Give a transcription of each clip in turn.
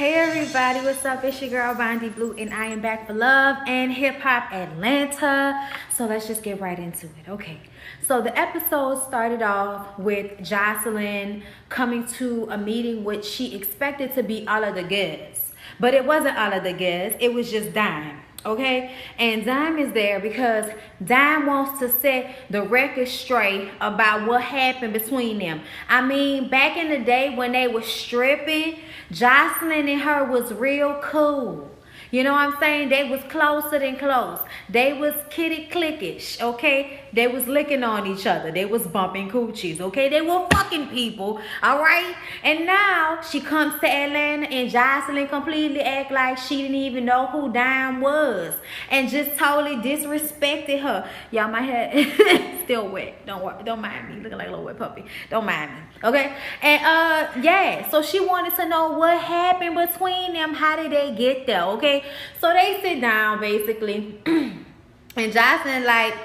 Hey everybody, what's up? It's your girl Bondi Blue and I am back for Love and Hip Hop Atlanta. So let's just get right into it. Okay, so the episode started off with Jocelyn coming to a meeting which she expected to be all of the girls, but it wasn't all of the girls, it was just Dime. Okay, and Dime is there because Dime wants to set the record straight about what happened between them. I mean, back in the day when they were stripping, Jocelyn and her was real cool. You know what I'm saying? They was closer than close. They was kitty clickish, okay? They was licking on each other. They was bumping coochies, okay? They were fucking people, all right? And now she comes to Atlanta and Jocelyn completely act like she didn't even know who Dime was and just totally disrespected her. Y'all, my head still wet. Don't mind me. Looking like a little wet puppy. Don't mind me, okay? And yeah, so she wanted to know what happened between them. How did they get there, okay? So they sit down basically and Jocelyn like,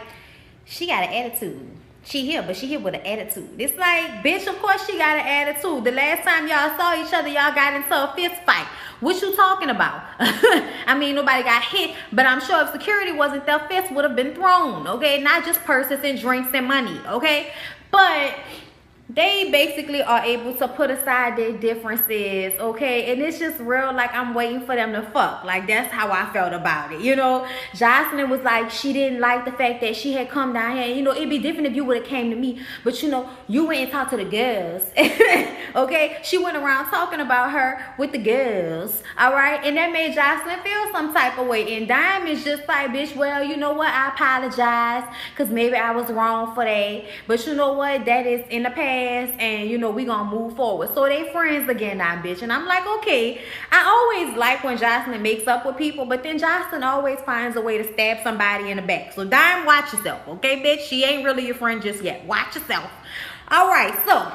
she got an attitude. She here, but she here with an attitude. It's like, bitch, of course she got an attitude. The last time y'all saw each other, y'all got into a fist fight. What you talking about? I mean, nobody got hit, but I'm sure if security wasn't there, fists would have been thrown, okay? Not just purses and drinks and money, okay? But they basically are able to put aside their differences, okay? And it's just real, like, I'm waiting for them to fuck. Like, that's how I felt about it, you know? Jocelyn was like, she didn't like the fact that she had come down here. You know, it'd be different if you would have came to me. But, you know, you went and talked to the girls, okay? She went around talking about her with the girls, all right? And that made Jocelyn feel some type of way. And Dime is just like, bitch, well, you know what? I apologize because maybe I was wrong for that. But you know what? That is in the past. And you know we gonna move forward. So they friends again now, bitch. And I'm like, okay, I always like when Jocelyn makes up with people, but then Jocelyn always finds a way to stab somebody in the back. So Dime, watch yourself, okay, bitch? She ain't really your friend just yet. Watch yourself. All right, so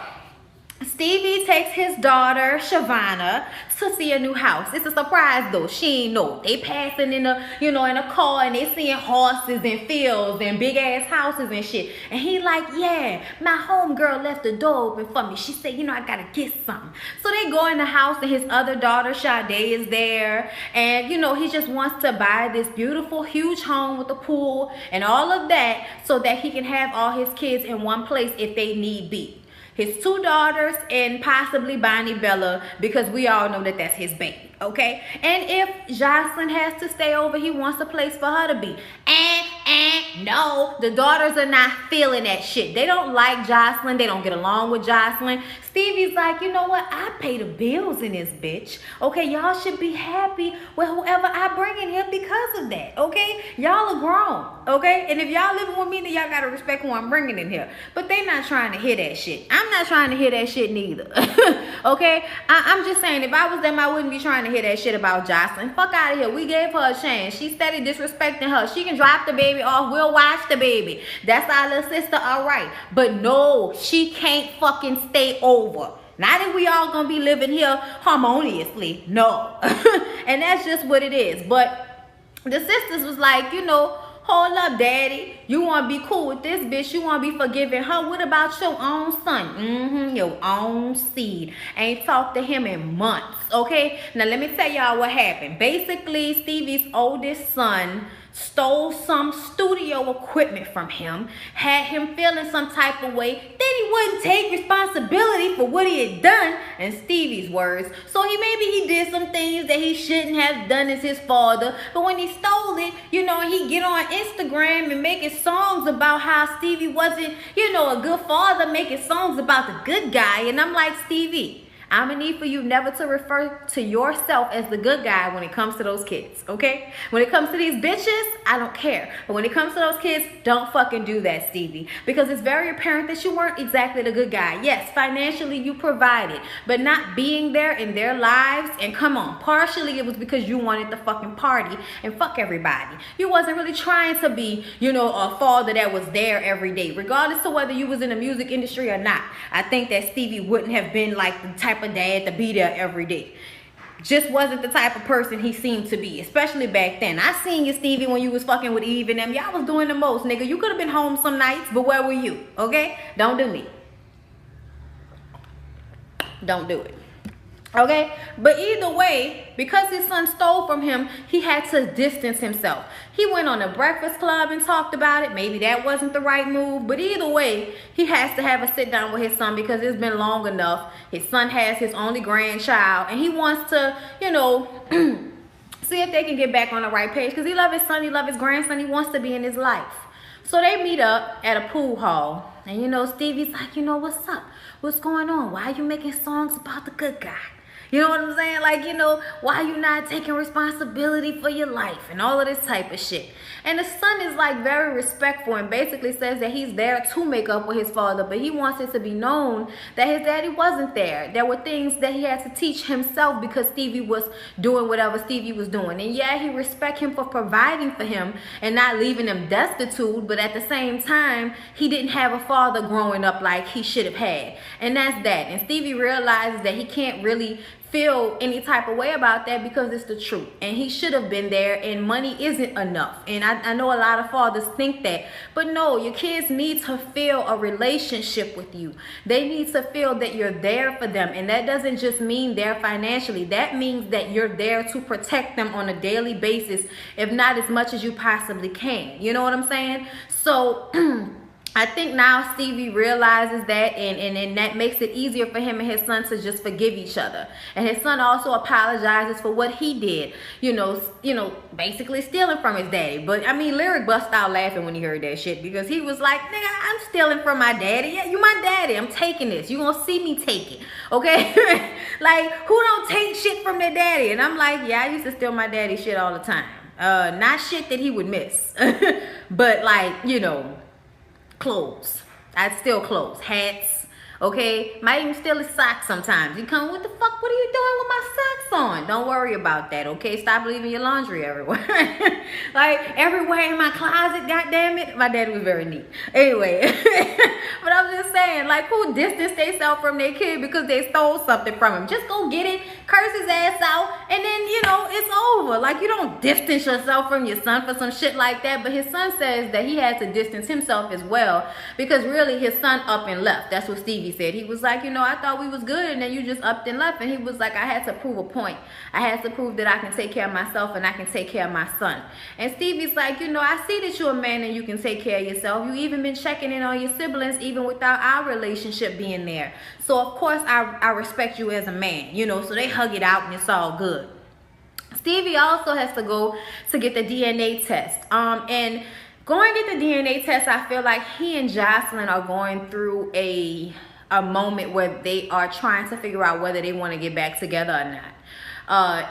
Stevie takes his daughter Shavana to see a new house. It's a surprise though. She ain't know. They passing in a, you know, in a car and they seeing horses and fields and big ass houses and shit. And he like, yeah, my homegirl left the door open for me. She said, you know, I gotta get something. So they go in the house and his other daughter Sade is there. And you know, he just wants to buy this beautiful huge home with a pool and all of that so that he can have all his kids in one place if they need be. His two daughters and possibly Bonnie Bella, because we all know that that's his baby, okay? And if Jocelyn has to stay over, he wants a place for her to be. And no, the daughters are not feeling that shit. They don't like Jocelyn. They don't get along with Jocelyn. Stevie's like, you know what? I pay the bills in this bitch. Okay, y'all should be happy with whoever I bring in here because of that, okay? Y'all are grown, okay? And if y'all living with me, then y'all gotta respect who I'm bringing in here. But they not trying to hear that shit. I'm not trying to hear that shit neither, okay? I'm just saying, if I was them, I wouldn't be trying to hear that shit about Jocelyn. Fuck out of here. We gave her a chance. She steady disrespecting her. She can drop the baby off. We'll watch the baby. That's our little sister, all right. But no, she can't fucking stay over. Not that we all gonna be living here harmoniously. No. And that's just what it is. But the sisters was like, you know, hold up, daddy. You want to be cool with this bitch. You want to be forgiving her. What about your own son? Your own seed. Ain't talked to him in months, okay? Now, let me tell y'all what happened. Basically, Stevie's oldest son stole some studio equipment from him, had him feeling some type of way, then he wouldn't take responsibility for what he had done, in Stevie's words. So maybe he did some things that he shouldn't have done as his father, but when he stole it, you know, he get on Instagram and making songs about how Stevie wasn't, you know, a good father, making songs about the good guy. And I'm like, Stevie, I'm gonna need for you never to refer to yourself as the good guy when it comes to those kids, okay? When it comes to these bitches, I don't care. But when it comes to those kids, don't fucking do that, Stevie. Because it's very apparent that you weren't exactly the good guy. Yes, financially you provided, but not being there in their lives. And come on, partially it was because you wanted the fucking party and fuck everybody. You wasn't really trying to be, you know, a father that was there every day. Regardless of whether you was in the music industry or not, I think that Stevie wouldn't have been like the type of dad to be there every day. Just wasn't the type of person he seemed to be, especially back then. I seen you, Stevie, when you was fucking with Eve and them. Y'all was doing the most, nigga. You could have been home some nights, but where were you? Okay? Don't do me. Don't do it. Okay, but either way, because his son stole from him, he had to distance himself. He went on a Breakfast Club and talked about it. Maybe that wasn't the right move, but either way, he has to have a sit down with his son because it's been long enough. His son has his only grandchild, and he wants to, you know, see if they can get back on the right page because he loves his son, he loves his grandson, he wants to be in his life. So they meet up at a pool hall, and you know, Stevie's like, you know, what's up? What's going on? Why are you making songs about the good guy? You know what I'm saying? Like, you know, why you not taking responsibility for your life and all of this type of shit. And the son is like very respectful and basically says that he's there to make up with his father, but he wants it to be known that his daddy wasn't there. There were things that he had to teach himself because Stevie was doing whatever Stevie was doing. And yeah, he respects him for providing for him and not leaving him destitute, but at the same time, he didn't have a father growing up like he should have had. And that's that. And Stevie realizes that he can't really feel any type of way about that because it's the truth, and he should have been there, and money isn't enough. And I know a lot of fathers think that, but no, your kids need to feel a relationship with you. They need to feel that you're there for them, and that doesn't just mean there financially. That means that you're there to protect them on a daily basis, if not as much as you possibly can. You know what I'm saying? So I think now Stevie realizes that, and that makes it easier for him and his son to just forgive each other. And his son also apologizes for what he did, you know, basically stealing from his daddy. But I mean, Lyric bust out laughing when he heard that shit because he was like, nigga, I'm stealing from my daddy. Yeah, you my daddy. I'm taking this. You gonna see me take it, okay? Like, who don't take shit from their daddy? And I'm like, yeah, I used to steal my daddy shit all the time. Not shit that he would miss, but like, you know, clothes. I'd steal clothes, hats, okay? Might even steal his socks sometimes. You come, what the fuck, what are you doing with my socks on? Don't worry about that, okay? Stop leaving your laundry everywhere. Like, everywhere in my closet, goddamn it. My daddy was very neat. Anyway, but I'm just saying, like, who distanced themselves from their kid because they stole something from him? Just go get it, curse his ass out, and then, you know, it's over. Like, you don't distance yourself from your son for some shit like that. But his son says that he had to distance himself as well because really his son up and left. That's what Stevie said. He was like, you know, I thought we was good, and then you just upped and left. And he was like, I had to prove a point. I had to prove that I can take care of myself and I can take care of my son. And Stevie's like, you know, I see that you're a man and you can take care of yourself. You even been checking in on your siblings even without our relationship being there. So of course I respect you as a man, you know. So they hug it out and it's all good. Stevie also has to go to get the DNA test. And going to get the DNA test, I feel like he and Jocelyn are going through a moment where they are trying to figure out whether they want to get back together or not.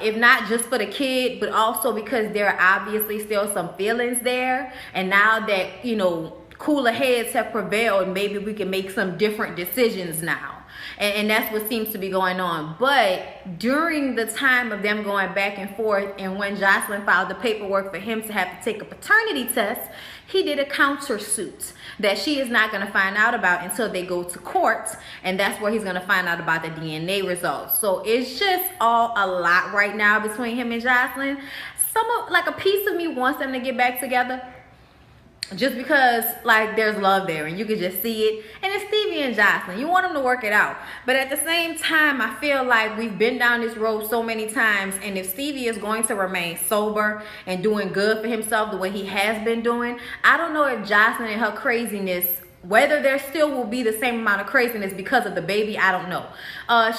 If not just for the kid, but also because there are obviously still some feelings there. And now that, you know, cooler heads have prevailed, maybe we can make some different decisions now. And that's what seems to be going on. But during the time of them going back and forth, and when Jocelyn filed the paperwork for him to have to take a paternity test, he did a countersuit that she is not going to find out about until they go to court. And that's where he's going to find out about the DNA results. So it's just all a lot right now between him and Jocelyn. Like a piece of me wants them to get back together, just because like there's love there and you can just see it. And it's Stevie and Jocelyn. You want them to work it out. But at the same time, I feel like we've been down this road so many times. And if Stevie is going to remain sober and doing good for himself the way he has been doing, I don't know if Jocelyn and her craziness, whether there still will be the same amount of craziness because of the baby, I don't know.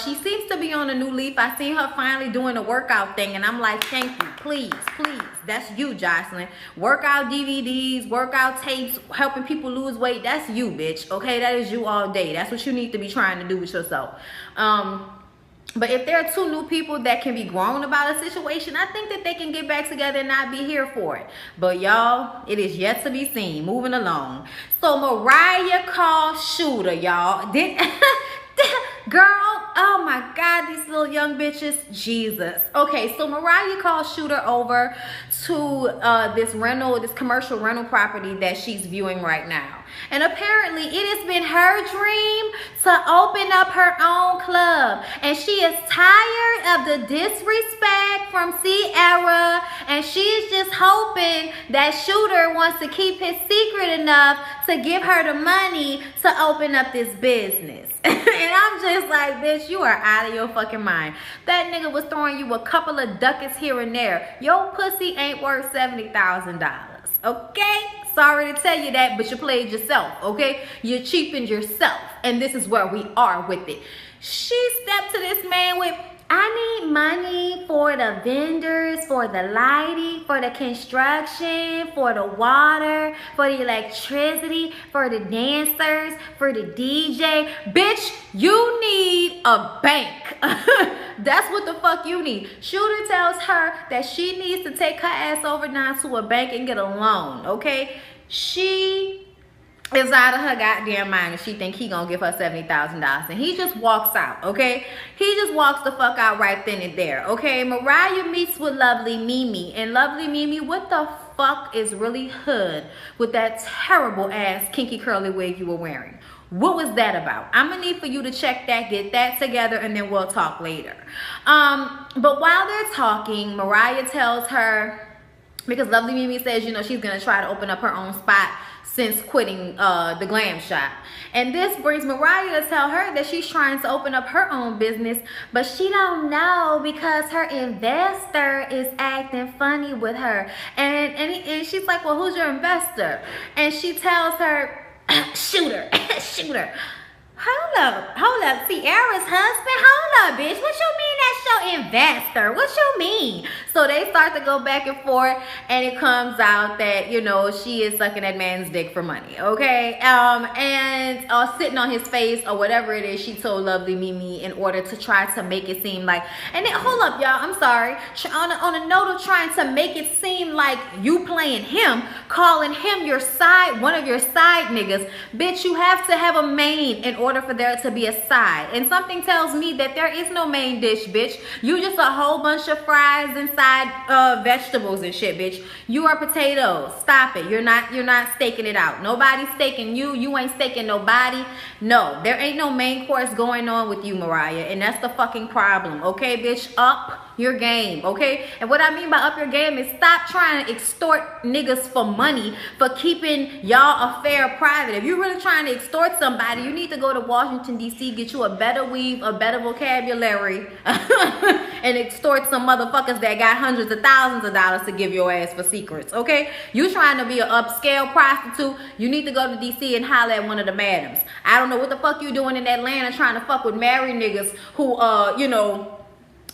She seems to be on a new leaf. I seen her finally doing the workout thing, and I'm like, thank you, please, please. That's you, Jocelyn. Workout DVDs, workout tapes, helping people lose weight. That's you, bitch. Okay, that is you all day. That's what you need to be trying to do with yourself. But if there are two new people that can be grown about a situation, I think that they can get back together and not be here for it. But y'all, it is yet to be seen. Moving along. So Mariah called Shooter, y'all. Girl, oh my God, these little young bitches, Jesus. Okay, so Mariah called Shooter over to this commercial rental property that she's viewing right now. And apparently it has been her dream to open up her own club. And she is tired of the disrespect from Sierra. And she is just hoping that Shooter wants to keep his secret enough to give her the money to open up this business. And I'm just like, bitch, you are out of your fucking mind. That nigga was throwing you a couple of ducats here and there. Your pussy ain't worth $70,000. Okay? Sorry to tell you that, but you played yourself, okay? You cheapened yourself. And this is where we are with it. She stepped to this man with, I need money for the vendors, for the lighting, for the construction, for the water, for the electricity, for the dancers, for the DJ. Bitch, you need a bank. That's what the fuck you need. Shooter tells her that she needs to take her ass over down to a bank and get a loan, okay? She is out of her goddamn mind and she think he gonna give her $70,000 and he just walks out, okay? He just walks the fuck out right then and there, okay? Mariah meets with Lovely Mimi, and Lovely Mimi, what the fuck is really hood with that terrible ass kinky curly wig you were wearing? What was that about? I'm gonna need for you to check that, get that together, and then we'll talk later. But while they're talking, Mariah tells her, because Lovely Mimi says, you know, she's gonna try to open up her own spot since quitting the glam shop. And this brings Mariah to tell her that she's trying to open up her own business, but she don't know because her investor is acting funny with her. And she's like, well, who's your investor? And she tells her, Shooter, Shooter. Hold up, Sierra's husband? Hold up, bitch. What you mean that's your investor? What you mean? So they start to go back and forth, and it comes out that, you know, she is sucking that man's dick for money, okay? And sitting on his face or whatever it is she told Lovely Mimi in order to try to make it seem like, and then, hold up, y'all, I'm sorry. On a note of trying to make it seem like you playing him, calling him your side, one of your side niggas, bitch, you have to have a main in order for there to be a side. And something tells me that there is no main dish, bitch. You just a whole bunch of fries inside vegetables and shit, bitch. You are potatoes. Stop it. You're not staking it out. Nobody's staking you. You ain't staking nobody. No, there ain't no main course going on with you, Mariah. And that's the fucking problem. Okay, bitch? Up your game, okay? And what I mean by up your game is stop trying to extort niggas for money for keeping y'all affair private. If you're really trying to extort somebody, you need to go to Washington, D.C., get you a better weave, a better vocabulary, and extort some motherfuckers that got hundreds of thousands of dollars to give your ass for secrets, okay? You trying to be an upscale prostitute, you need to go to D.C. and holler at one of the madams. I don't know what the fuck you doing in Atlanta trying to fuck with married niggas who, you know,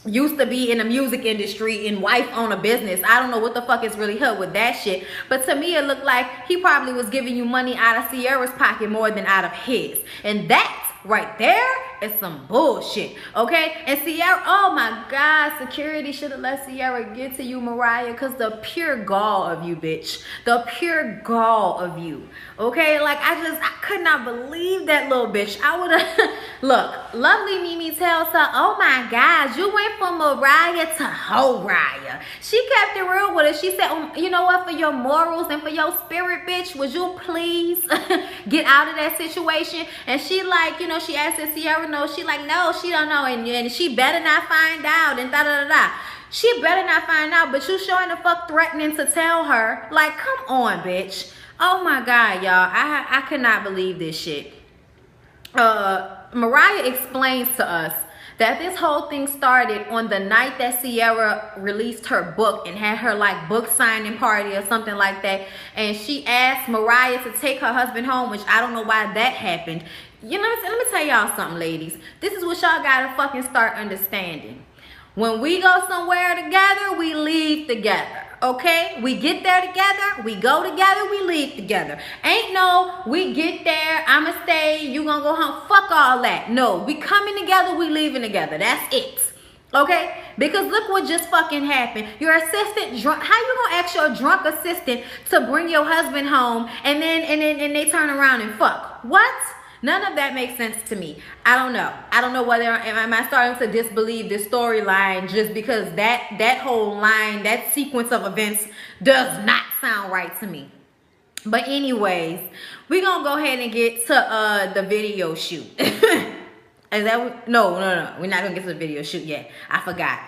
used to be in the music industry and wife own a business. I don't know what the fuck is really hood with that shit. But to me, it looked like he probably was giving you money out of Sierra's pocket more than out of his. And that right there is some bullshit, okay? And Sierra, oh my God, security should have let Sierra get to you, Mariah, because the pure gall of you, bitch. The pure gall of you, okay? Like, I could not believe that little bitch. I would have, look, Lovely Mimi tells her, oh my God, you went from Mariah to Horiah. She kept it real with her. She said, oh, you know what, for your morals and for your spirit, bitch, would you please get out of that situation? And she like, you know, she asked if Sierra knows. She like, no, she don't know, and she better not find out, and da-da-da-da. She better not find out, but you showing the fuck threatening to tell her. Like, come on, bitch. Oh my God, y'all. I could not believe this shit. Mariah explains to us that this whole thing started on the night that Sierra released her book and had her like book signing party or something like that. And she asked Mariah to take her husband home, which I don't know why that happened. You know, let me tell y'all something, ladies. This is what y'all gotta fucking start understanding. When we go somewhere together, we leave together. Okay, we get there together, we go together, we leave together. Ain't no, we get there, I'ma stay, you gonna go home. Fuck all that. No, we coming together, we leaving together. That's it. Okay, because look what just fucking happened. Your assistant drunk. How you gonna ask your drunk assistant to bring your husband home and then they turn around and fuck? What? None of that makes sense to me. I don't know. I don't know whether am I starting to disbelieve this storyline just because that whole line, that sequence of events does not sound right to me. But anyways, we're gonna go ahead and get to the video shoot. Is that no, we're not gonna get to the video shoot yet. I forgot.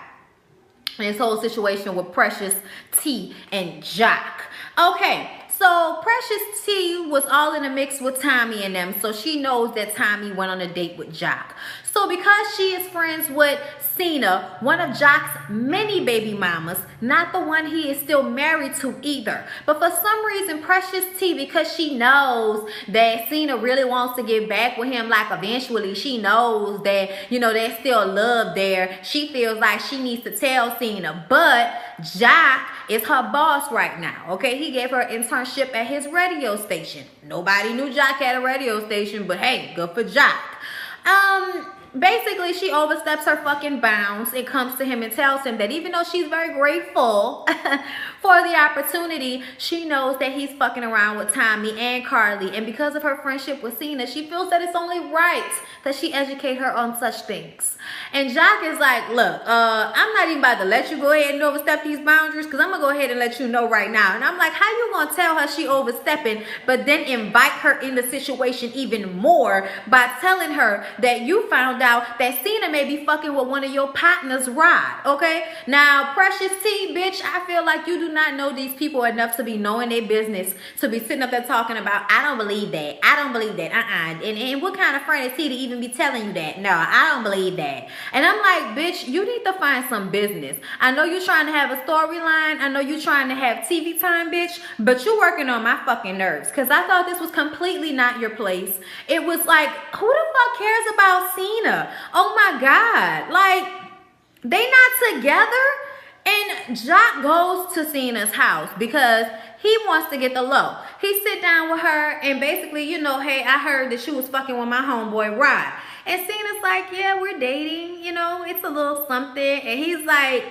This whole situation with Precious T and Jock. Okay. So Precious T was all in the mix with Tommy and them. So she knows that Tommy went on a date with Jock. So because she is friends with Cena, one of Jock's many baby mamas, not the one he is still married to either. But for some reason, Precious T, because she knows that Cena really wants to get back with him, like eventually she knows that, there's still love there. She feels like she needs to tell Cena. But Jock is her boss right now, okay? He gave her an internship at his radio station. Nobody knew Jock had a radio station, but hey, good for Jock. Basically, she oversteps her fucking bounds and comes to him and tells him that even though she's very grateful for the opportunity, she knows that he's fucking around with Tommy and Carly. And because of her friendship with Cena, she feels that it's only right that she educate her on such things. And Jock is like, look, I'm not even about to let you go ahead and overstep these boundaries, because I'm going to go ahead and let you know right now. And I'm like, how you going to tell her she overstepping, but then invite her in the situation even more by telling her that you found out that Cena may be fucking with one of your partners' ride, okay? Now, Precious T, bitch, I feel like you do not know these people enough to be knowing their business, to be sitting up there talking about, I don't believe that. I don't believe that. And what kind of friend is he to even be telling you that? No, I don't believe that. And I'm like, bitch, you need to find some business. I know you're trying to have a storyline. I know you're trying to have TV time, bitch, but you're working on my fucking nerves, because I thought this was completely not your place. It was like, who the fuck cares about Cena? Oh my God. Like, they not together? And Jock goes to Cena's house because he wants to get the low. He sit down with her and basically, hey, I heard that she was fucking with my homeboy Rod. And Cena's like, yeah, we're dating, it's a little something. And he's like,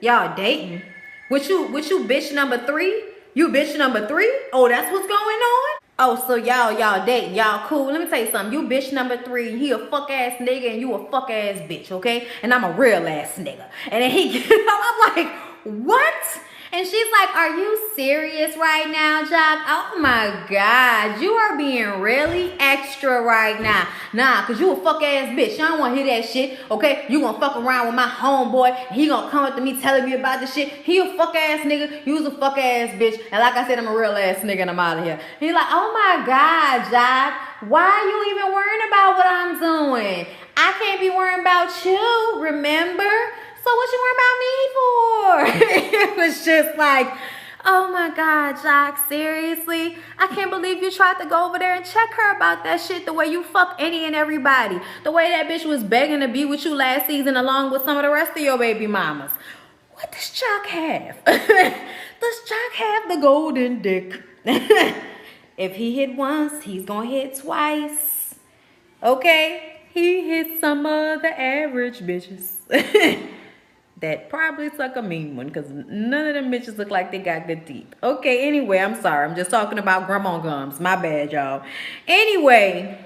y'all dating? With you bitch number 3? You bitch number 3? Oh, that's what's going on? Oh, so y'all dating, y'all cool. Let me tell you something. You bitch number 3, he a fuck ass nigga and you a fuck ass bitch, okay? And I'm a real ass nigga. And then he gets up, I'm like, what? And she's like, are you serious right now, Jock? Oh my God, you are being really extra right now. Nah, cause you a fuck ass bitch. I don't wanna hear that shit, okay? You gonna fuck around with my homeboy, and he gonna come up to me telling me about the shit. He a fuck ass nigga, you was a fuck ass bitch. And like I said, I'm a real ass nigga and I'm out of here. And he's like, oh my God, Jock, why are you even worrying about what I'm doing? I can't be worrying about you, remember? So what you worry about me for? It was just like, oh my God, Jock, seriously? I can't believe you tried to go over there and check her about that shit the way you fuck any and everybody. The way that bitch was begging to be with you last season along with some of the rest of your baby mamas. What does Jock have? Does Jock have the golden dick? If he hit once, he's gonna hit twice. Okay? He hit some of the average bitches. That probably suck a mean one, because none of them bitches look like they got good teeth. Okay, anyway, I'm sorry. I'm just talking about grandma gums. My bad, y'all. Anyway,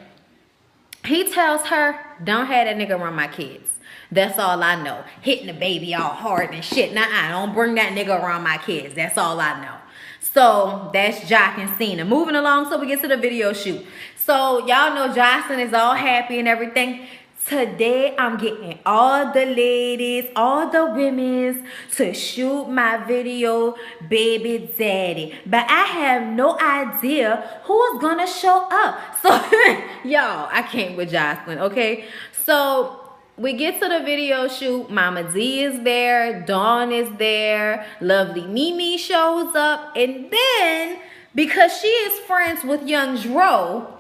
he tells her, don't have that nigga around my kids. That's all I know. Hitting the baby all hard and shit. Nah, don't bring that nigga around my kids. That's all I know. So that's Jock and Cena. Moving along, so we get to the video shoot. So y'all know Jocelyn is all happy and everything. Today, I'm getting all the ladies, all the women to shoot my video, baby daddy. But I have no idea who's gonna show up. So, y'all, I can't with Jocelyn, okay? So, we get to the video shoot. Mama D is there. Dawn is there. Lovely Mimi shows up. And then, because she is friends with young Dro,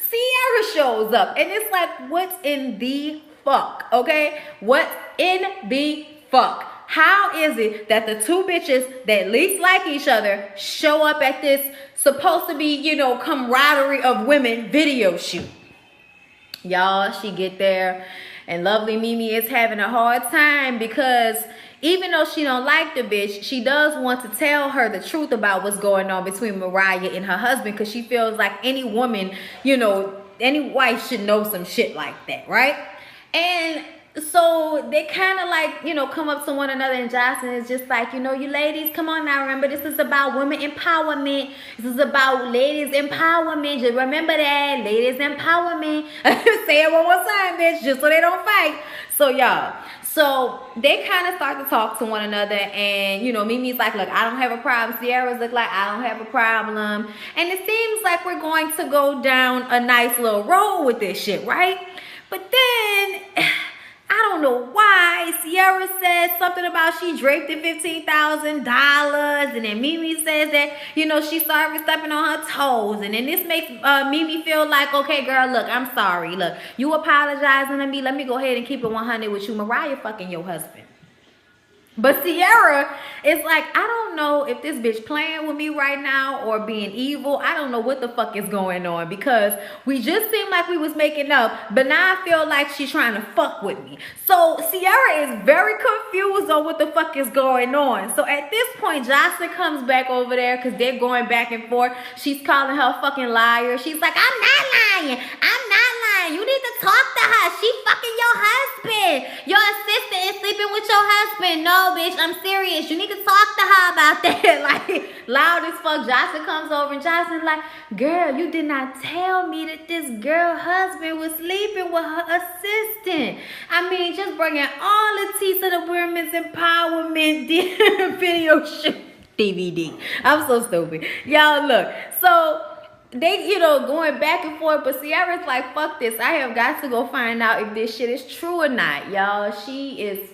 Sierra shows up, and it's like, what's in the fuck, okay? What in the fuck? How is it that the two bitches that least like each other show up at this supposed to be, camaraderie of women video shoot? Y'all, she get there, and lovely Mimi is having a hard time because even though she don't like the bitch, she does want to tell her the truth about what's going on between Mariah and her husband, because she feels like any woman, any wife should know some shit like that, right? And so they kind of like, come up to one another, and Jocelyn is just like, you ladies, come on now. Remember, this is about women empowerment. This is about ladies empowerment. Just remember that, ladies empowerment. Say it one more time, bitch, just so they don't fight. So, y'all, So they kind of start to talk to one another, and you know, Mimi's like, look, I don't have a problem. Sierra's look like, I don't have a problem. And it seems like we're going to go down a nice little road with this shit, right? But then I don't know why Sierra said something about she draped in $15,000, and then Mimi says that, you know, she started stepping on her toes, and then this makes Mimi feel like, okay, girl, look, I'm sorry, look, you apologizing to me, let me go ahead and keep it 100 with you. Mariah fucking your husband. But Sierra is like, I don't know if this bitch playing with me right now or being evil. I don't know what the fuck is going on, because we just seemed like we was making up, but now I feel like she's trying to fuck with me. So Sierra is very confused on what the fuck is going on. So at this point, Jocelyn comes back over there because they're going back and forth. She's calling her a fucking liar. She's like, I'm not lying. I'm not lying. You need to talk to her. She fucking your husband. Your assistant is sleeping with your husband. No, bitch, I'm serious. You need to talk to her about that. Like, loud as fuck. Jocelyn comes over and Jocelyn's like, girl, you did not tell me that this girl husband was sleeping with her assistant. I mean, just bringing all the tea to the women's empowerment video shoot DVD. I'm so stupid. Y'all, look. So they, you know, going back and forth, but Sierra's like, fuck this. I have got to go find out if this shit is true or not, y'all. She is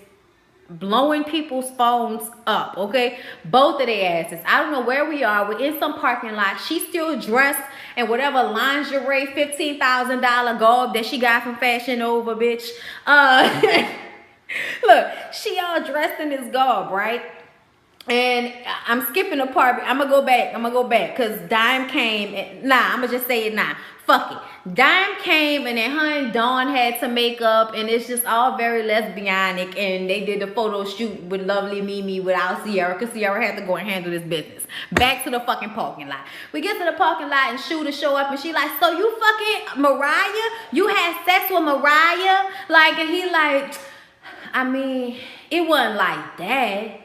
blowing people's phones up, okay? Both of their asses. I don't know where we are. We're in some parking lot. She's still dressed in whatever lingerie $15,000 garb that she got from Fashion Nova, bitch. Look, she all dressed in this garb, right? And I'm skipping a part. I'm gonna go back because Dime came and, I'm gonna just say it now. Fuck it. Dime came and then her and Dawn had some makeup, and it's just all very lesbianic, and they did the photo shoot with lovely Mimi without Sierra, because Sierra had to go and handle this business. Back to the fucking parking lot. We get to the parking lot and Shooter show up, and she like, so you fucking Mariah? You had sex with Mariah? Like, and he like, I mean, it wasn't like that.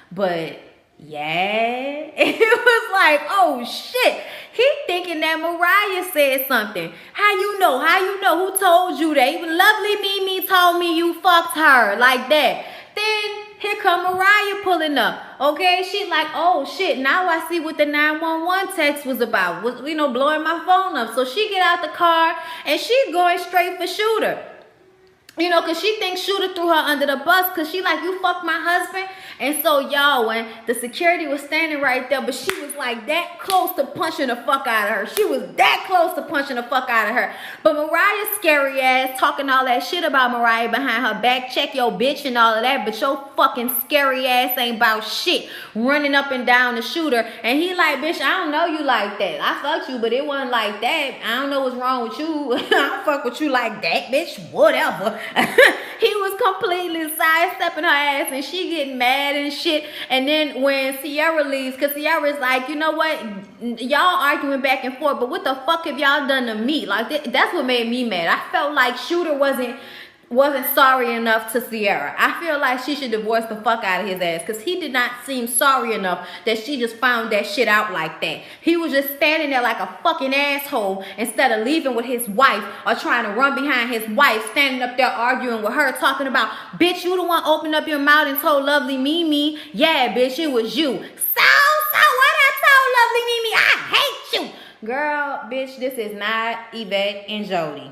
But yeah, it was like, oh shit, he thinking that Mariah said something. How you know? How you know? Who told you that? Even lovely Mimi told me you fucked her like that. Then here come Mariah pulling up. Okay, she like, oh shit, now I see what the 911 text was about. Was, you know, blowing my phone up. So she get out the car and she going straight for Shooter. You know, because she thinks Shooter threw her under the bus, because she like, you fucked my husband. And so, y'all, when the security was standing right there, but she was like that close to punching the fuck out of her. She was that close to punching the fuck out of her. But Mariah's scary ass talking all that shit about Mariah behind her back. Check your bitch and all of that. But your fucking scary ass ain't about shit. Running up and down the Shooter. And he like, bitch, I don't know you like that. I fucked you, but it wasn't like that. I don't know what's wrong with you. I don't fuck with you like that, bitch. Whatever. He was completely sidestepping her ass, and she getting mad and shit. And then when Sierra leaves, because Sierra's like, you know what, y'all arguing back and forth, but what the fuck have y'all done to me? Like, that's what made me mad. I felt like Shooter wasn't sorry enough to Sierra. I feel like she should divorce the fuck out of his ass, because he did not seem sorry enough that she just found that shit out like that. He was just standing there like a fucking asshole instead of leaving with his wife or trying to run behind his wife, standing up there arguing with her, talking about, bitch, you the one opened up your mouth and told lovely Mimi. Yeah, bitch, it was you. So what I told lovely Mimi? I hate you. Girl, bitch, this is not Yvette and Jody.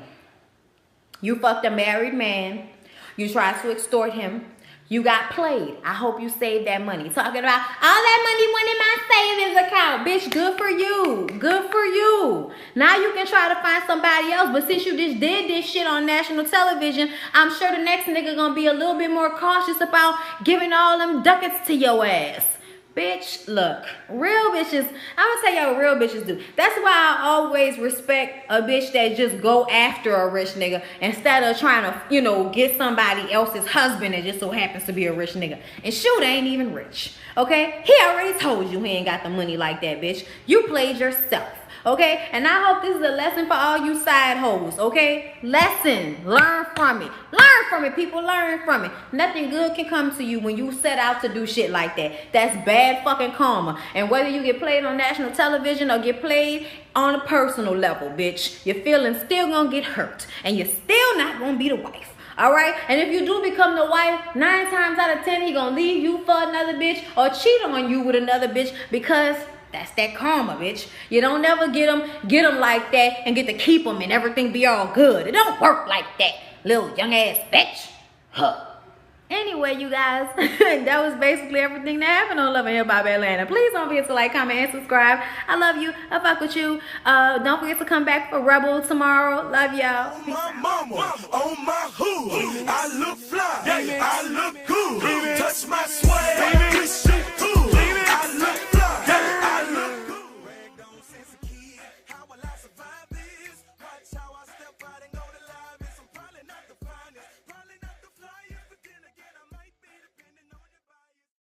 You fucked a married man. You tried to extort him. You got played. I hope you saved that money. Talking about all that money went in my savings account. Bitch, good for you. Good for you. Now you can try to find somebody else. But since you just did this shit on national television, I'm sure the next nigga gonna be a little bit more cautious about giving all them ducats to your ass. Bitch, look, real bitches, I'm gonna tell y'all what real bitches do. That's why I always respect a bitch that just go after a rich nigga instead of trying to, you know, get somebody else's husband that just so happens to be a rich nigga. And Shooter ain't even rich, okay? He already told you he ain't got the money like that, bitch. You played yourself. Okay, and I hope this is a lesson for all you side hoes, okay? Lesson, learn from it. Learn from it, people, learn from it. Nothing good can come to you when you set out to do shit like that. That's bad fucking karma. And whether you get played on national television or get played on a personal level, bitch, your feelings still gonna get hurt. And you're still not gonna be the wife. All right? And if you do become the wife, 9 times out of 10, he gonna leave you for another bitch or cheat on you with another bitch because that's that karma, bitch. You don't never get them like that and get to keep them and everything be all good. It don't work like that, little young ass bitch. Huh. Anyway, you guys, that was basically everything that happened on Love and Hip Hop Atlanta. Please don't forget to like, comment, and subscribe. I love you. I fuck with you. Don't forget to come back for Rebel tomorrow. Love y'all. On my mama, on my hood, I look fly, I look good. Touch my